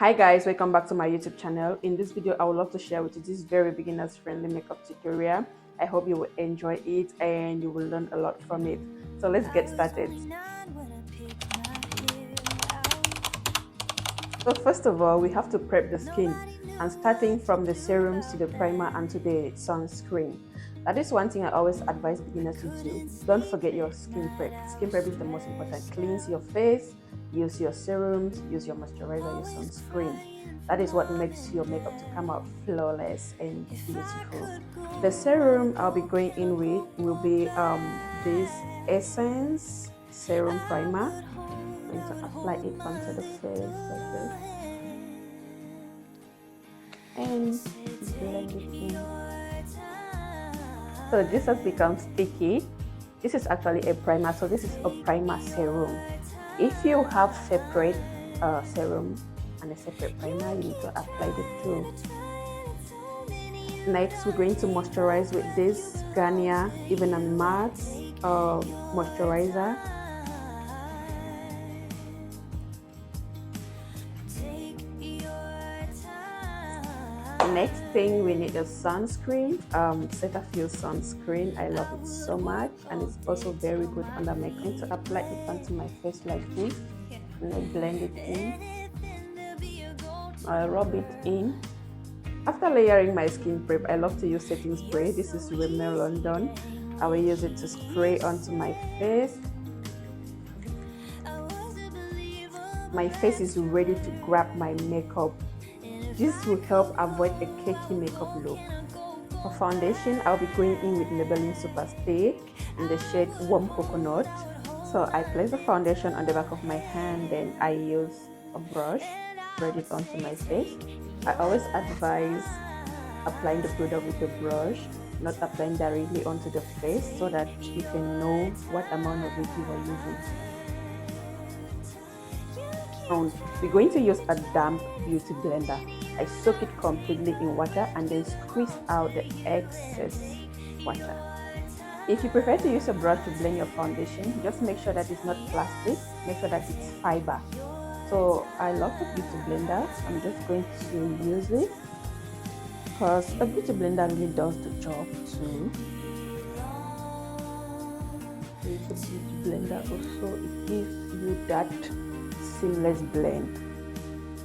Hi guys, welcome back to my YouTube channel. In this video I would love to share with you this very beginners friendly makeup tutorial. I hope you will enjoy it and you will learn a lot from it. So let's get started. So first of all, we have to prep the skin, and starting from the serums to the primer and to the sunscreen. That is one thing I always advise beginners to do. Don't forget your skin prep. Skin prep is the most important. Cleanse your face, use your serums, use your moisturizer, your sunscreen. That is what makes your makeup to come out flawless and beautiful. The serum I'll be going in with will be this Essence Serum Primer. I'm going to apply it onto the face like this and blend it in. So this has become sticky. This is actually a primer, so this is a primer serum. If you have separate serum and a separate primer, you need to apply the two. Next, we're going to moisturize with this Ganier Even and Matte moisturizer. Next thing, we need a sunscreen, Cetaphils sunscreen. I love it so much, and it's also very good under makeup. To apply it onto my face like this, and I blend it in. I rub it in. After layering my skin prep, I love to use setting spray. This is Rimmel London. I will use it to spray onto my face. My face is ready to grab my makeup. This will help avoid a cakey makeup look. For foundation, I'll be going in with Maybelline Superstay in the shade Warm Coconut. So I place the foundation on the back of my hand, then I use a brush, spread it onto my face. I always advise applying the product with a brush, not applying directly onto the face, so that you can know what amount of it you are using. We're going to use a damp beauty blender. I soak it completely in water and then squeeze out the excess water. If you prefer to use a brush to blend your foundation, just make sure that it's not plastic, make sure that it's fiber. So I love the beauty blender. I'm just going to use it because a beauty blender really does the job too. With the beauty blender also, it gives you that seamless blend.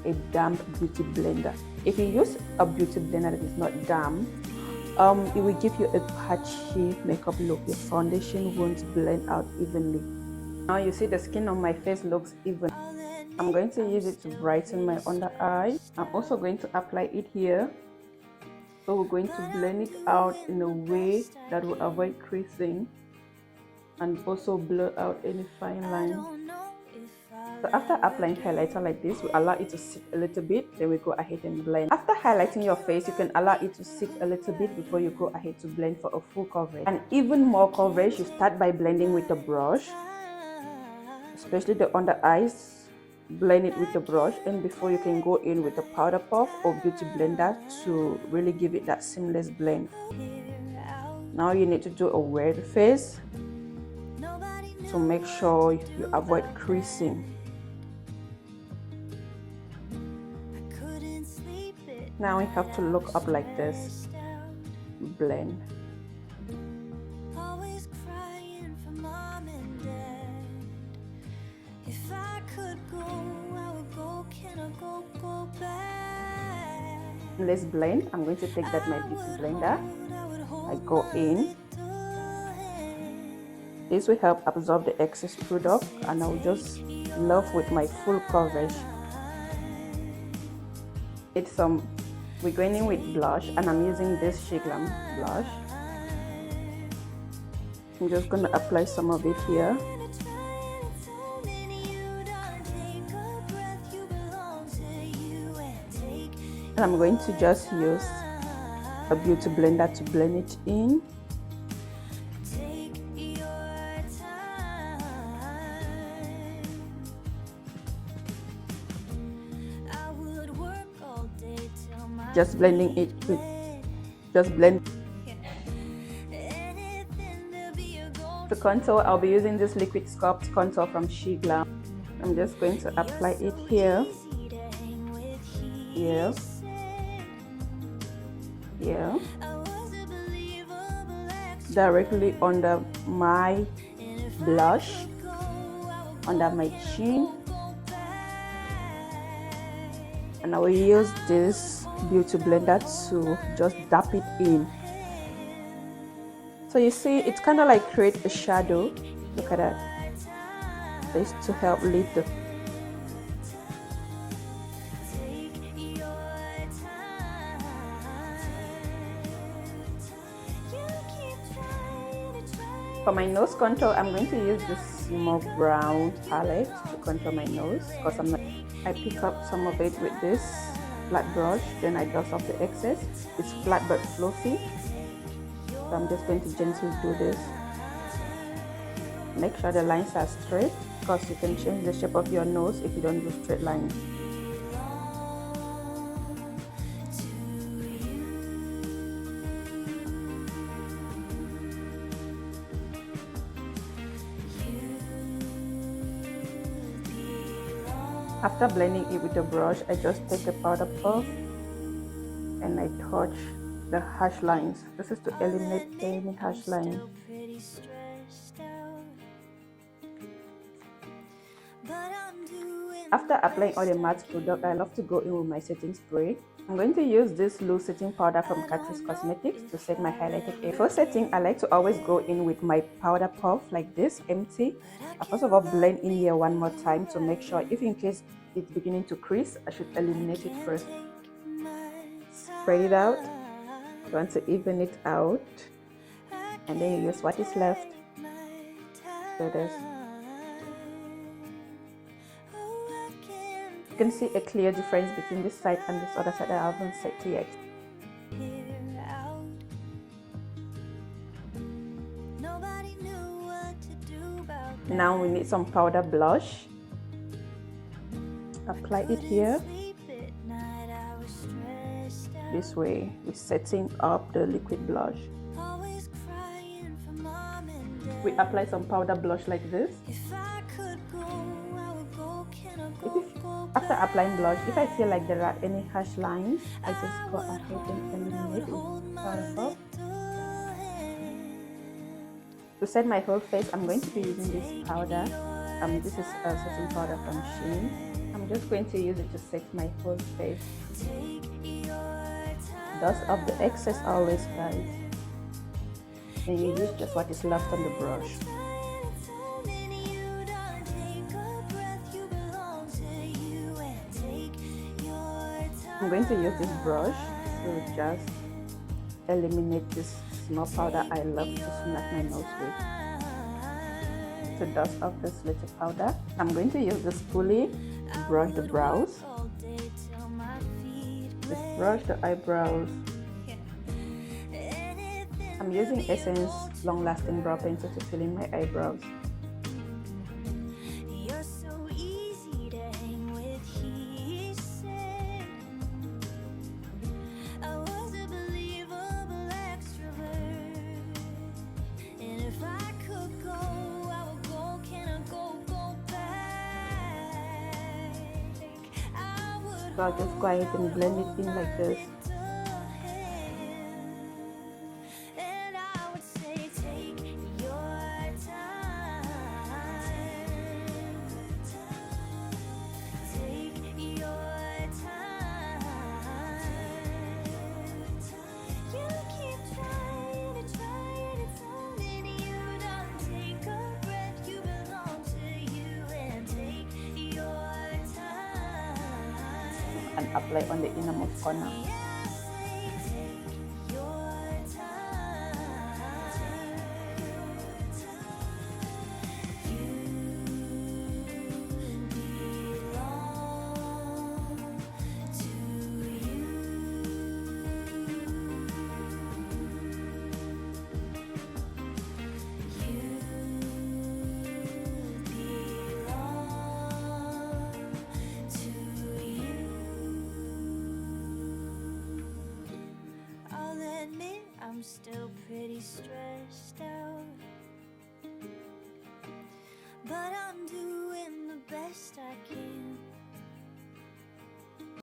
A damp beauty blender. If you use a beauty blender that is not damp, it will give you a patchy makeup look. Your foundation won't blend out evenly. Now you see the skin on my face looks even. I'm going to use it to brighten my under eye. I'm also going to apply it here. So we're going to blend it out in a way that will avoid creasing and also blur out any fine line. So after applying highlighter like this, we allow it to sit a little bit, then we go ahead and blend. After highlighting your face, you can allow it to sit a little bit before you go ahead to blend for a full coverage. And even more coverage, you start by blending with a brush, especially the under eyes. Blend it with the brush, and before you can go in with a powder puff or beauty blender to really give it that seamless blend. Now you need to do a weird face to make sure you avoid creasing. Now we have to look up like this. Blend. Let's blend. I'm going to take that my beauty blender. I go in. This will help absorb the excess product, and I'll just love with my full coverage. We're going in with blush, and I'm using this Sheglam blush. I'm just going to apply some of it here. And I'm going to just use a beauty blender to blend it in. Just blending it with, just blend. To contour, I'll be using this liquid sculpt contour from Sheglam. I'm just going to apply it here. here, here, directly under my blush, under my chin, and I will use this beauty blender to just dab it in. So you see, it's kind of like create a shadow. Look at that. This to help lead the For my nose contour, I'm going to use this small brown palette to contour my nose because I pick up some of it with this flat brush, then I dust off the excess. It's flat but flossy, so I'm just going to gently do this. Make sure the lines are straight because you can change the shape of your nose if you don't do straight lines. After blending it with the brush, I just take the powder puff and I touch the harsh lines. This is to eliminate any harsh line. After applying all the matte product, I love to go in with my setting spray. I'm going to use this loose setting powder from Catrice Cosmetics to set my highlighted area. Before setting, I like to always go in with my powder puff like this, empty. I first of all blend in here one more time to make sure if in case it's beginning to crease, I should eliminate it first. Spread it out. You want to even it out, and then you use what is left. So this. You can see a clear difference between this side and this other side that I haven't set yet. Now we need some powder blush. Apply it here. This way, we're setting up the liquid blush. We apply some powder blush like this. After applying blush, if I feel like there are any harsh lines, I just go ahead and eliminate it. To set my whole face, I'm going to be using this powder. This is a setting powder from Shein. I'm just going to use it to set my whole face. Dust off the excess always, guys. And you use just what is left on the brush. I'm going to use this brush to just eliminate this small powder I love to smack my nose with. To dust off this little powder, I'm going to use this spoolie to brush the brows. Just brush the eyebrows. I'm using Essence Long Lasting Brow Pencil to fill in my eyebrows. So I'll just go ahead and blend it in like this. And apply on the innermost corner.